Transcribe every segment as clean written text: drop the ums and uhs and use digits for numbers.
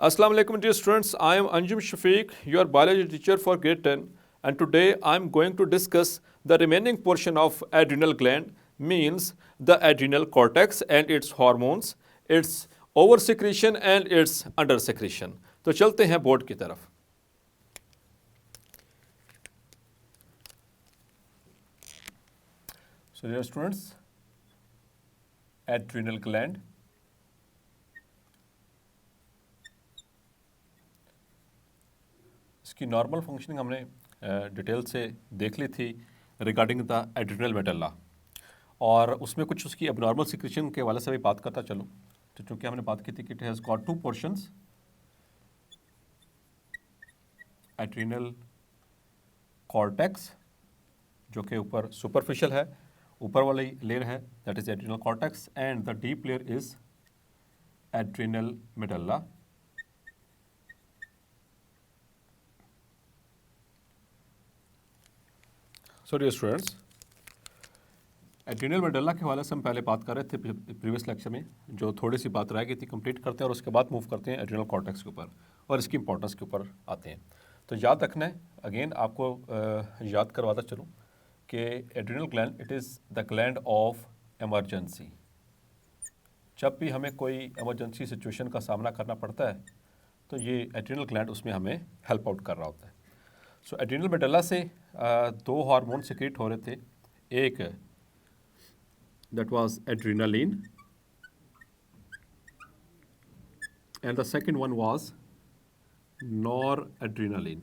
Assalamu alaikum dear students, I am Anjum Shafiq, your biology teacher for grade 10, and today I am going to discuss the remaining portion of adrenal gland, means the adrenal cortex and its hormones, its over secretion and its under secretion. तो चलते हैं board की तरफ. So dear students, adrenal gland. इसकी normal functioning हमने detail से देख ली थी रिगार्डिंग द एड्रिनल मेडल्ला, और उसमें कुछ उसकी एबनॉर्मल सिक्रेशन के वाले से भी बात करता चलो. तो चूँकि हमने बात की थी कि it has got two portions, adrenal cortex जो कि ऊपर सुपरफिशियल है, ऊपर वाली लेयर है that is adrenal cortex, and the deep layer is adrenal medulla. So dear students, adrenal medulla के हवाले से हम पहले बात कर रहे थे प्रीवियस लेक्चर में, जो थोड़ी सी बात रह गई थी कंप्लीट करते हैं, और उसके बाद मूव करते हैं एड्रिनल कॉर्टेक्स के ऊपर और इसकी इंपॉर्टेंस के ऊपर आते हैं. तो याद रखना है, अगेन आपको याद करवाता चलूँ कि adrenal gland it is the gland of emergency. जब भी हमें कोई एमरजेंसी सिचुएशन का सामना करना पड़ता है तो ये एड्रिनल ग्लैंड उसमें हमें हेल्प आउट कर रहा होता है. सो एड्रिनल मेडल्ला से दो हार्मोन सिक्रेट हो रहे थे. एक that was adrenaline and the second one was noradrenaline.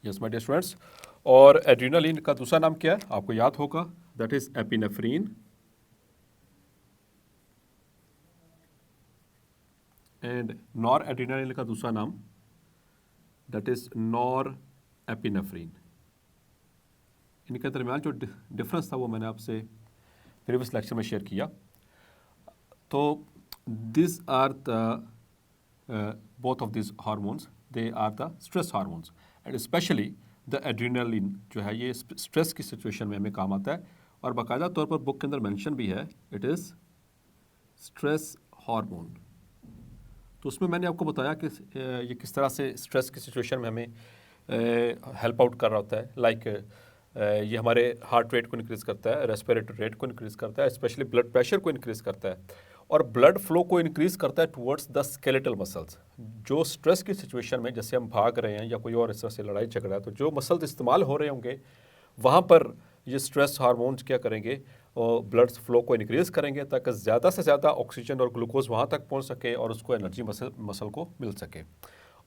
Yes my dear students, और एड्रिनालिन का दूसरा नाम क्या है आपको याद होगा, that is epinephrine, and noradrenaline का दूसरा नाम दैट इज नॉरएपिनेफ्रीन. इनके दरमियान जो डिफरेंस था वो मैंने आपसे प्रीवियस लेक्चर में शेयर किया. तो this are the both of this hormones, they are the stress hormones, and specially the adrenaline जो है ये स्ट्रेस की सिचुएशन में हमें काम आता है, और बाकायदा तौर पर बुक के अंदर मेंशन भी है, इट इज़ स्ट्रेस हार्मोन. तो उसमें मैंने आपको बताया कि ये किस तरह से स्ट्रेस की सिचुएशन में हमें हेल्प आउट कर रहा होता है. लाइक ये हमारे हार्ट रेट को इंक्रीज़ करता है, रेस्पिरेटरी रेट को इंक्रीज़ करता है, स्पेशली ब्लड प्रेशर को इंक्रीज़ करता है, और ब्लड फ्लो को इंक्रीज़ करता है टुवर्ड्स द स्केलेटल मसल्स. जो स्ट्रेस की सिचुएशन में जैसे हम भाग रहे हैं या कोई और इस तरह से लड़ाई झगड़ा है, तो जो मसल्स इस्तेमाल हो रहे होंगे वहाँ पर ये स्ट्रेस हार्मोन्स क्या करेंगे, और ब्लड फ्लो को इंक्रीज़ करेंगे ताकि ज़्यादा से ज़्यादा ऑक्सीजन और ग्लूकोज वहाँ तक पहुँच सके और उसको एनर्जी मसल को मिल सके.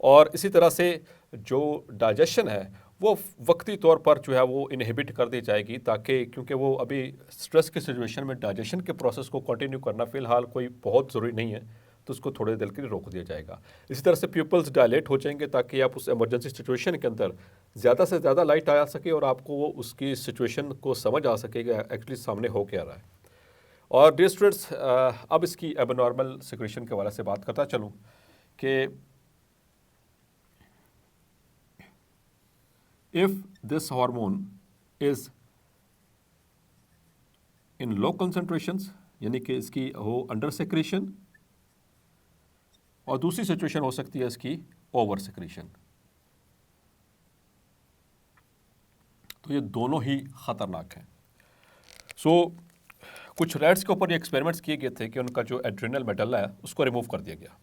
और इसी तरह से जो डाइजेशन है वो वक्ती तौर पर जो है वो इनहिबिट कर दी जाएगी, ताकि क्योंकि वो अभी स्ट्रेस की सिचुएशन में डाइजेशन के प्रोसेस को कंटिन्यू करना फ़िलहाल कोई बहुत ज़रूरी नहीं है, तो उसको थोड़ी देर के लिए रोक दिया जाएगा. इसी तरह से प्यूपल्स डायलेट हो जाएंगे ताकि आप उस एमरजेंसी सिचुएशन के अंदर ज़्यादा से ज़्यादा लाइट आ सके और आपको वो उसकी सिचुएशन को समझ आ सकेगा एक्चुअली सामने हो क्या रहा है. और डियर स्टूडेंट्स, अब इसकी एबनॉर्मल सिक्रेशन के वाले से बात करता चलूँ कि if this hormone is in low concentrations, यानी कि इसकी हो अंडर सेक्रेशन, और दूसरी सिचुएशन हो सकती है इसकी ओवर सेक्रेशन. तो ये दोनों ही ख़तरनाक हैं. कुछ रैट्स के ऊपर ये एक्सपेरिमेंट्स किए गए थे कि उनका जो एड्रिनल मेडल्ला है उसको रिमूव कर दिया गया.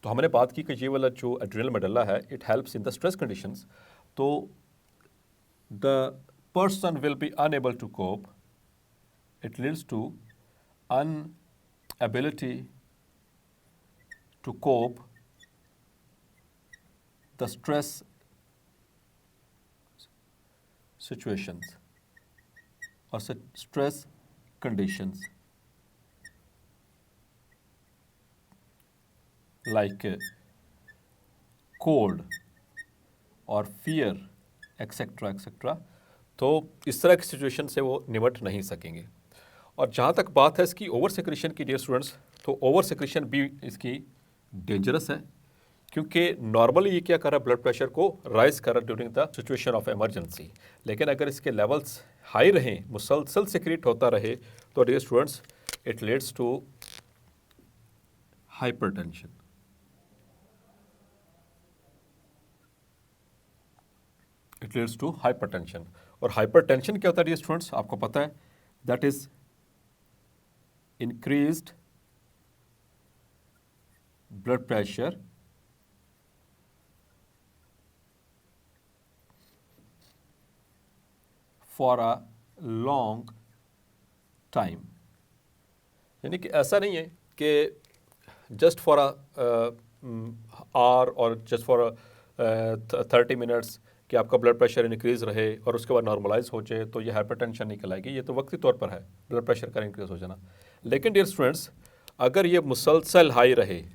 तो हमने बात की कि ये वाला जो एड्रिनल मेडल्ला है it helps in the stress conditions. तो the person will be unable to cope. It leads to inability to cope the stress situations or stress conditions like cold or fear etcetera etcetera. तो इस तरह की situation से वो निपट नहीं सकेंगे. और जहाँ तक बात है इसकी ओवर सेक्रेशन की डियर स्टूडेंट्स, तो ओवर सेक्रेशन भी इसकी डेंजरस है, क्योंकि नॉर्मली ये क्या कर रहा है, ब्लड प्रेशर को राइज कर रहा है during the situation of emergency. लेकिन अगर इसके लेवल्स हाई रहें, मुसलसल सिक्रेट होता रहे, तो dear students it leads to hypertension. It leads to hypertension. और hypertension क्या होता है स्टूडेंट्स, आपको पता है, that is increased blood pressure for a long time. यानी कि ऐसा नहीं है कि जस्ट फॉर आवर और जस्ट फॉर 30 मिनट्स कि आपका ब्लड प्रेशर इंक्रीज रहे और उसके बाद नॉर्मलाइज हो जाए तो ये हाइपरटेंशन निकल आएगी। ये तो वक्ती तौर पर है ब्लड प्रेशर का इंक्रीज हो जाना। लेकिन डियर स्टूडेंट्स, अगर ये मुसलसल हाई रहे,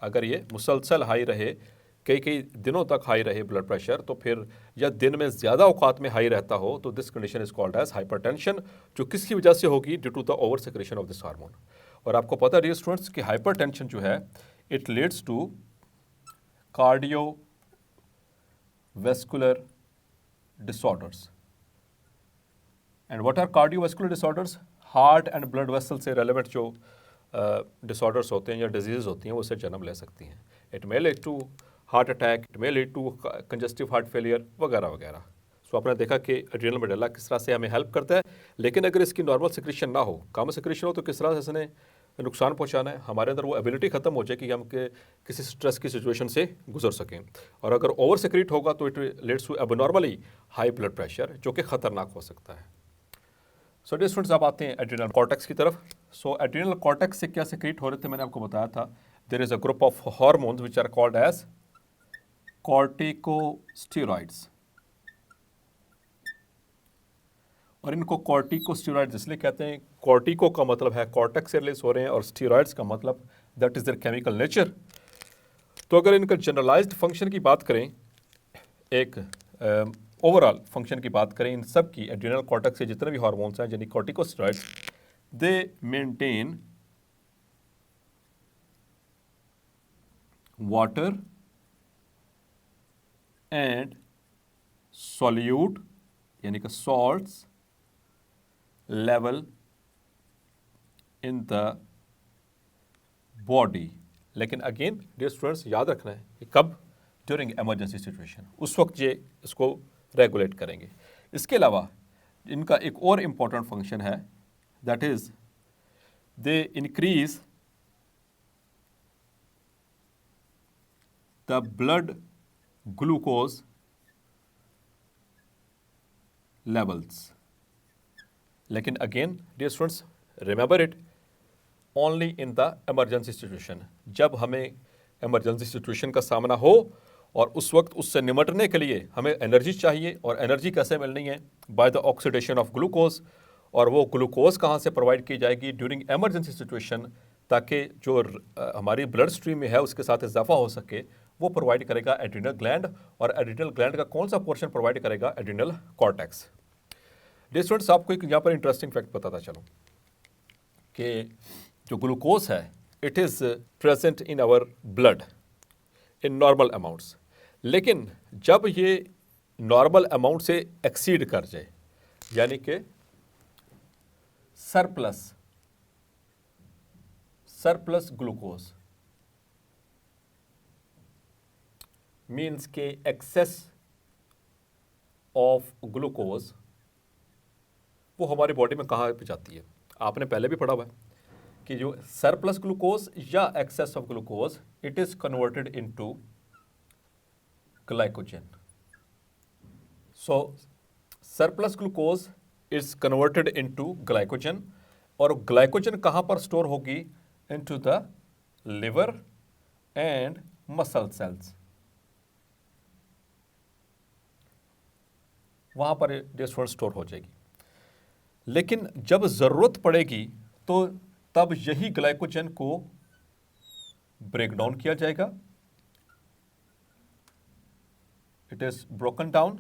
अगर ये मुसलसल हाई रहे, कई कई दिनों तक हाई रहे ब्लड प्रेशर, तो फिर या दिन में ज़्यादा औकात में हाई रहता हो, तो this condition is called as hypertension, जो किसकी वजह से होगी? Due to the over secretion of this hormone. और आपको पता है डियर स्टूडेंट्स कि हाइपरटेंशन जो है it leads to cardiovascular disorders. And what are cardiovascular disorders? Heart and blood vessel से रेलेवेंट जो डिसऑर्डर्स होते हैं या डिजीज़ होती हैं वो उससे जन्म ले सकती हैं। It may lead to heart attack, it may lead to congestive heart failure वगैरह वगैरह। सो आपने देखा कि एड्रिनल मेडुला किस तरह से हमें हेल्प करता है, लेकिन अगर इसकी नॉर्मल सिक्रेशन ना हो, कम सिक्रेशन हो, तो किस तरह से इसने नुकसान पहुंचाना है, हमारे अंदर वो एबिलिटी ख़त्म हो जाए कि हम किसी स्ट्रेस की सिचुएशन से गुजर सकें। और अगर ओवर सिक्रीट होगा तो it leads to abnormally high blood pressure, जो कि ख़तरनाक हो सकता है। सो डियर स्टूडेंट्स, आप आते हैं एड्रिनल कॉर्टेक्स की तरफ। सो एड्रिनल कॉर्टेक्स से क्या सिक्रीट हो रहे थे, मैंने आपको बताया था। There is a group of hormones which are called as corticosteroids. और इनको कॉर्टिकोस्टेरॉइड्स इसलिए कहते हैं, कॉर्टिको का मतलब है कॉर्टेक्स से रिलीज हो रहे हैं और स्टेरॉइड्स का मतलब that is there chemical nature. तो अगर इनका जनरलाइज्ड फंक्शन की बात करें, एक ओवरऑल फंक्शन की बात करें इन सब की, एड्रिनल कॉर्टेक्स से जितने भी हार्मोन्स हैं यानी corticosteroids, they maintain water and solute यानी कि salts level in the body. लेकिन अगेन डियर स्टूडेंट्स, याद रखना है कि कब? ड्यूरिंग इमरजेंसी सिचुएशन, उस वक्त ये इसको रेगुलेट करेंगे। इसके अलावा इनका एक और इम्पॉर्टेंट फंक्शन है, that is they increase the blood glucose levels. लेकिन again dear students, remember it, only in the emergency situation. जब हमें इमरजेंसी सिचुएशन का सामना हो और उस वक्त उससे निमटने के लिए हमें एनर्जी चाहिए, और एनर्जी कैसे मिलनी है? By the oxidation of glucose. और वो ग्लूकोज कहाँ से प्रोवाइड की जाएगी? ड्यूरिंग इमरजेंसी सिचुएशन, ताकि जो हमारी ब्लड स्ट्रीम में है उसके साथ इजाफा हो सके, वो प्रोवाइड करेगा एड्रिनल ग्लैंड। और एड्रिनल ग्लैंड का कौन सा पोर्शन प्रोवाइड करेगा? Adrenal cortex. डियर स्टूडेंट्स, आपको एक यहाँ पर इंटरेस्टिंग फैक्ट बताता चलो कि जो ग्लूकोज है it is present in our blood in normal amounts, लेकिन जब ये नॉर्मल अमाउंट से एक्सीड कर जाए, यानी कि सरप्लस ग्लूकोज मीन्स के एक्सेस ऑफ ग्लूकोज, वो हमारी बॉडी में कहाँ पे जाती है? आपने पहले भी पढ़ा हुआ है कि जो सरप्लस ग्लूकोज या excess of glucose, it is converted into glycogen. So surplus glucose is converted into glycogen, और ग्लाइकोजन कहाँ पर स्टोर होगी? Into the liver and muscle cells, वहाँ पर डिस्टोर स्टोर हो जाएगी। लेकिन जब ज़रूरत पड़ेगी तो तब यही ग्लाइकोजन को ब्रेक डाउन किया जाएगा, it is broken down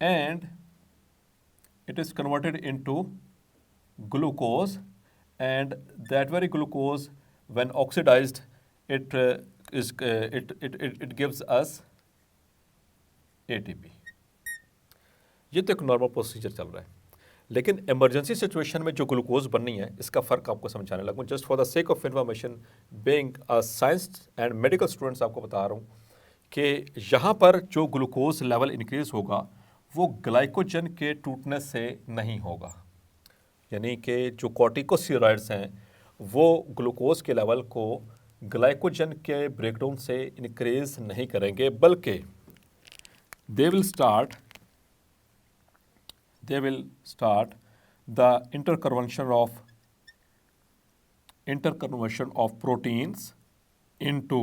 and it is converted into glucose, and that very glucose when oxidized it gives us ATP। ये तो एक नॉर्मल प्रोसीजर चल रहा है। लेकिन इमरजेंसी सिचुएशन में जो ग्लूकोज बननी है इसका फ़र्क आपको समझाने लगूँ। Just for the sake of information, being a science and medical students आपको बता रहा हूँ कि यहाँ पर जो ग्लूकोज लेवल इंक्रीज होगा वो ग्लाइकोजन के टूटने से नहीं होगा, यानी कि जो कॉर्टिकोस्टेरॉइड्स हैं वो ग्लूकोज के लेवल को ग्लाइकोजन के ब्रेकडाउन से इंक्रीज नहीं करेंगे, बल्कि they will start the interconversion of proteins into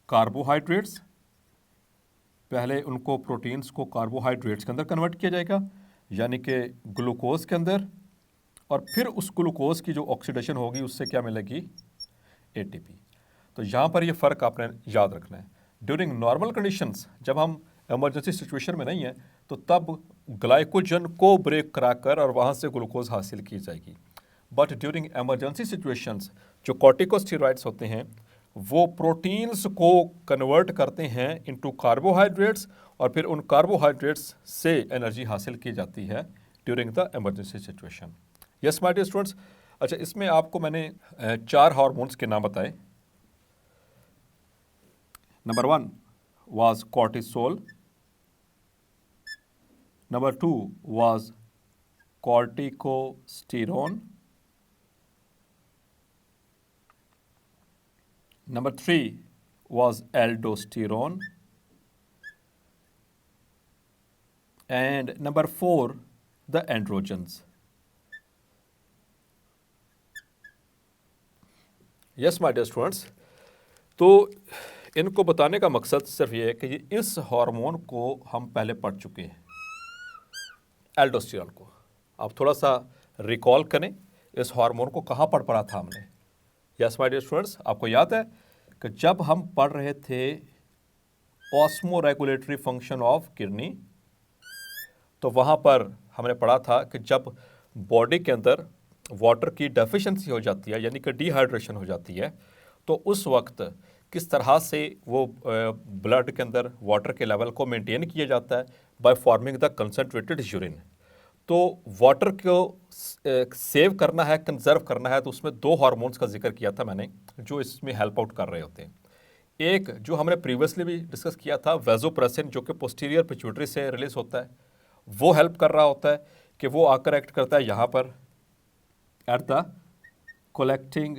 carbohydrates। पहले उनको प्रोटीन्स को कार्बोहाइड्रेट्स के अंदर कन्वर्ट किया जाएगा, यानी कि ग्लूकोज के अंदर, और फिर उस ग्लूकोज की जो ऑक्सीडेशन होगी उससे क्या मिलेगी, एटीपी। तो यहाँ पर ये फ़र्क आपने याद रखना है। ड्यूरिंग नॉर्मल कंडीशंस, जब हम इमरजेंसी सिचुएशन में नहीं है, तो तब ग्लाइकोजन को ब्रेक कराकर और वहाँ से ग्लूकोज हासिल की जाएगी। बट ड्यूरिंग इमरजेंसी सिचुएशंस जो कॉर्टिकोस्टेरॉइड्स होते हैं वो प्रोटीन्स को कन्वर्ट करते हैं इनटू कार्बोहाइड्रेट्स, और फिर उन कार्बोहाइड्रेट्स से एनर्जी हासिल की जाती है during the emergency situation. Yes my dear students. अच्छा, इसमें आपको मैंने 4 हार्मोन्स के नाम बताए। Number 1 was cortisol, number 2 was corticosterone, number 3 was aldosterone, and number 4 the androgens. Yes my dear students, तो इनको बताने का मकसद सिर्फ ये है कि इस हार्मोन को हम पहले पढ़ चुके हैं, एल्डोस्टेरॉन को। आप थोड़ा सा रिकॉल करें, इस हार्मोन को कहाँ पढ़ा था हमने। यस माय डियर स्टूडेंट्स, आपको याद है कि जब हम पढ़ रहे थे osmo regulatory function of kidney, तो वहाँ पर हमने पढ़ा था कि जब बॉडी के अंदर वाटर की डेफिशिएंसी हो जाती है, यानी कि डिहाइड्रेशन हो जाती है, तो उस वक्त किस तरह से वो ब्लड के अंदर वाटर के लेवल को मेंटेन किया जाता है, by forming the concentrated urine. तो वाटर को सेव करना है, कंजर्व करना है, तो उसमें 2 हार्मोन्स का जिक्र किया था मैंने जो इसमें हेल्प आउट कर रहे होते हैं। एक जो हमने प्रीवियसली भी डिस्कस किया था, वेजोप्रेसिन, जो कि पोस्टीरियर पिट्यूटरी से रिलीज होता है, वो हेल्प कर रहा होता है कि वो आकर एक्ट करता है यहाँ पर at the collecting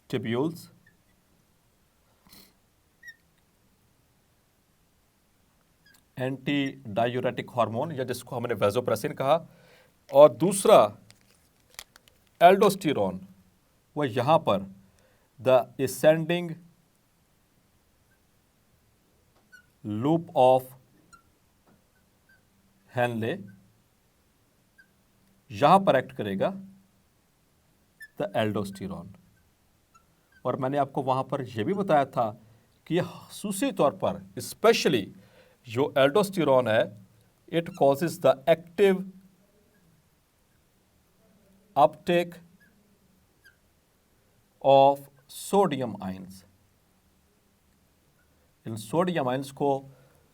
tubules, anti diuretic hormone, या जिसको हमने वेजोप्रेसिन कहा। और दूसरा एल्डोस्टेरॉन, वो यहाँ पर the ascending loop of Henle, यहाँ पर एक्ट करेगा द एल्डोस्टेरॉन। और मैंने आपको वहाँ पर यह भी बताया था कि यह खसूसी तौर पर स्पेशली जो एल्डोस्टेरॉन है, it causes the active Uptake of sodium ions. In sodium ions को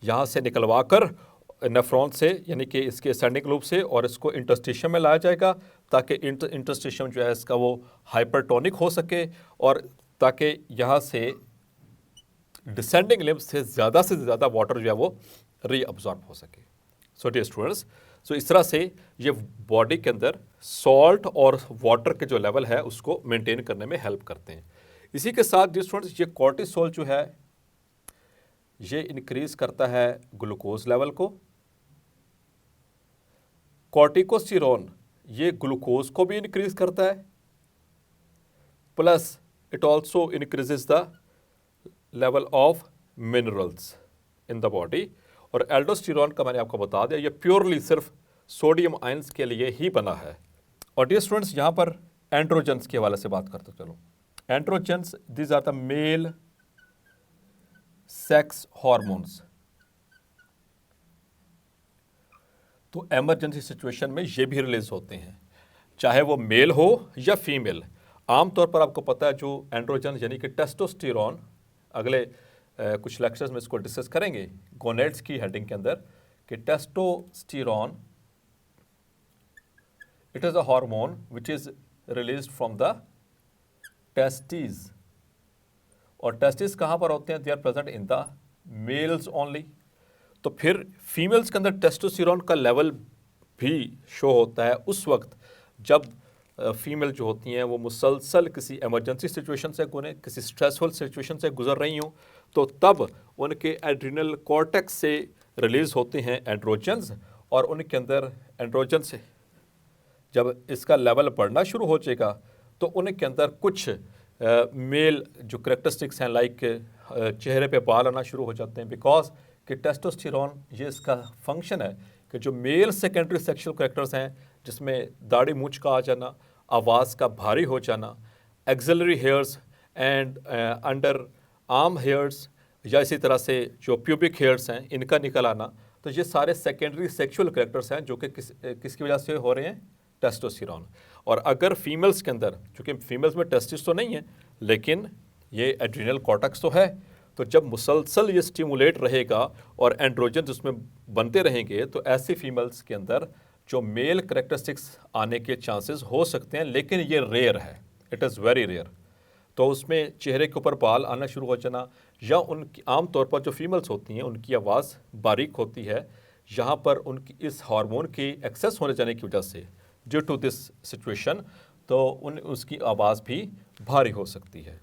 यहाँ से निकलवाकर नेफ्रॉन से, यानी कि इसके असेंडिंग लूप से, और इसको इंटरस्टिशियम में लाया जाएगा ताकि इंटरस्टिशियम जो है इसका वो हाइपरटोनिक हो सके, और ताकि यहाँ से डिसेंडिंग लिम्ब से ज़्यादा वाटर जो है वो रीअब्जॉर्ब हो सके। सो डियर स्टूडेंट्स, सो इस तरह से ये बॉडी के अंदर सॉल्ट और वाटर के जो लेवल है उसको मेंटेन करने में हेल्प करते हैं। इसी के साथ डियर स्टूडेंट्स, ये कॉर्टिसोल जो है ये इंक्रीज करता है ग्लूकोज लेवल को। कॉर्टिकोस्टेरॉन ये ग्लूकोज को भी इंक्रीज करता है, plus it also increases the level of minerals in the body. और एल्डोस्टेरॉन का मैंने आपको बता दिया, ये प्योरली सिर्फ सोडियम आयंस के लिए ही बना है। और डियर स्टूडेंट्स, यहाँ पर एंड्रोजेंस के हवाले से बात करते चलो। Androgens, these are the male sex hormones. तो इमरजेंसी सिचुएशन में ये भी रिलीज होते हैं, चाहे वो मेल हो या फीमेल। आमतौर पर आपको पता है जो एंड्रोजन यानी कि टेस्टोस्टेरॉन, अगले कुछ लेक्चर्स में इसको डिस्कस करेंगे गोनेड्स की हेडिंग के अंदर, कि testosterone it is a hormone which is released from the testis. और टेस्टिस कहाँ पर होते हैं? They are present in the males only. तो फिर फीमेल्स के अंदर टेस्टोस्टेरोन का लेवल भी शो होता है उस वक्त जब फीमेल जो होती हैं वो मुसलसल किसी इमरजेंसी सिचुएशन से किसी स्ट्रेसफुल सिचुएशन से गुजर रही हों, तो तब उनके एड्रिनल कॉर्टेक्स से रिलीज़ होते हैं एंड्रोजन्स, और उनके अंदर एंड्रोजन्स जब इसका लेवल बढ़ना शुरू हो जाएगा तो उनके अंदर कुछ मेल जो करेक्टरिस्टिक्स हैं, लाइक चेहरे पे बाल आना शुरू हो जाते हैं, बिकॉज कि टेस्टोस्टेरोन ये इसका फंक्शन है कि जो मेल सेकेंडरी सेक्सुअल करेक्टर्स हैं जिसमें दाढ़ी मूंछ का आ जाना, आवाज़ का भारी हो जाना, axillary hairs and under arm hairs, या इसी तरह से जो प्यूबिक हेयर्स हैं इनका निकल आना, तो ये सारे सेकेंडरी सेक्सुअल करेक्टर्स हैं जो कि किसकी वजह से हो रहे हैं? टेस्टोस्टेरोन। और अगर फीमेल्स के अंदर, चूँकि फीमेल्स में टेस्टिस तो नहीं है लेकिन ये एड्रिनल कॉर्टेक्स तो है, तो जब मुसलसल ये स्टिमुलेट रहेगा और एंड्रोजन उसमें बनते रहेंगे तो ऐसी फीमेल्स के अंदर जो मेल करेक्टरिस्टिक्स आने के चांसेस हो सकते हैं, लेकिन ये रेयर है, इट इज़ वेरी रेयर। तो उसमें चेहरे के ऊपर बाल आना शुरू हो जाना, या उनकी आम तौर पर जो फीमेल्स होती हैं उनकी आवाज़ बारीक होती है, यहाँ पर उनकी इस हार्मोन के एक्सेस होने जाने की वजह से ड्यू टू दिस सिचुएशन, तो उसकी आवाज़ भी भारी हो सकती है।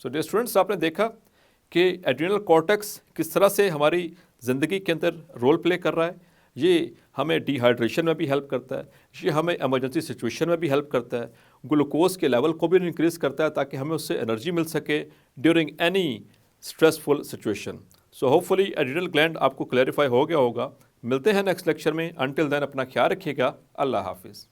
सो डियर स्टूडेंट्स, आपने देखा कि एड्रिनल कॉर्टेक्स किस तरह से हमारी ज़िंदगी के अंदर रोल प्ले कर रहा है। ये हमें डिहाइड्रेशन में भी हेल्प करता है, ये हमें इमरजेंसी सिचुएशन में भी हेल्प करता है, ग्लूकोज के लेवल को भी इंक्रीज़ करता है ताकि हमें उससे एनर्जी मिल सके during any stressful situation. So hopefully adrenal gland आपको क्लैरिफाई हो गया होगा। मिलते हैं नेक्स्ट लेक्चर में। अंटिल देन अपना ख्याल रखिएगा। अल्लाह हाफिज़।